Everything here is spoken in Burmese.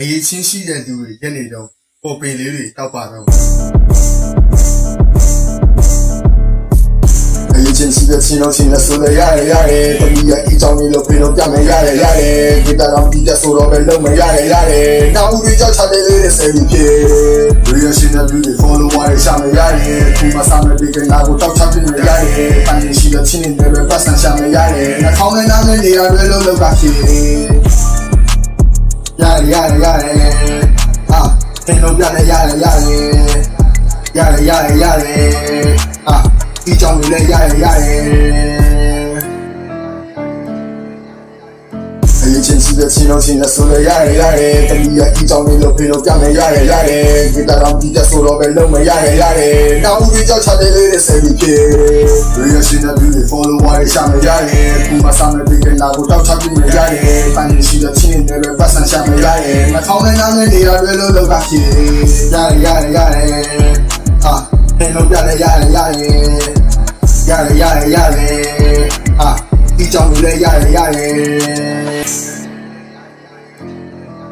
အရေးချင်းရှိတဲ့လူတွေရက်နေတော့ပေါ်ပင်လေးတွေတောက်ပါတော့အရေးချင်းရှိတဲ့ချင်းလုံးချင်းနဲ့ဆိုရရတယ်တမီးရဲ့အကြောင်းလေးလို့ပြင်လို့ပြမယ်ရတယ်ဒီတာတော့ဒီတဲ့ဆိုတော့ပဲလုံးမရတယ်နောက်ဦးတွေကြောက်ချတဲ့လေးတွေဆယ်ပြီးဖြစ်ရီယာရှင်တဲ့လူတွေ follower တွေရှာမရတယ်ခုမှစမယ်ပြီးကနာကိုတောက်ချပြနေရတယ်ပန်းရှိတဲ့ချင်းတွေပဲပတ်စံရှာမရတယ်နှာခေါင်းနဲ့နားနဲ့နေရာတွေလုံးလောက်ကဖြစ်ရတယ်အာသင်တို့ပြနေရတယ်အာဒီကြောင့်လည်းရတယ်အရေးချင်းရှိတဲ့ချင်းလုံးချင်းနဲ့ဆိုရရတယ်တမီးရဲ့ဒီကြောင့်လည်းပြင်လို့ပြမယ်ရတယ်ဒီတာတော့ဒီတဲ့ဆိုတော့ပဲလုံးမရတယ်နောက်ဦးတွေကြောက်ချတဲ့လေးတွေဆယ်ပြီးဖြစ်ရီယာရှင်တဲ့လူတွေ follower တွေရှာမရတယ်ခုမှစမယ်ပြီးကနာကိုတောက်ချပြနေရတယ်ပန်းရှိတဲ့ချင်းတွေပဲပတ်စံရှာမရတယ်နှာခေါင်းနဲ့နားနဲ့နေရာတွေလုံးလောက်ကဖြစ်ရတယ်အာသင်တို့ပြနေရတယ်အာဒီကြောင့်လည်းရတယ်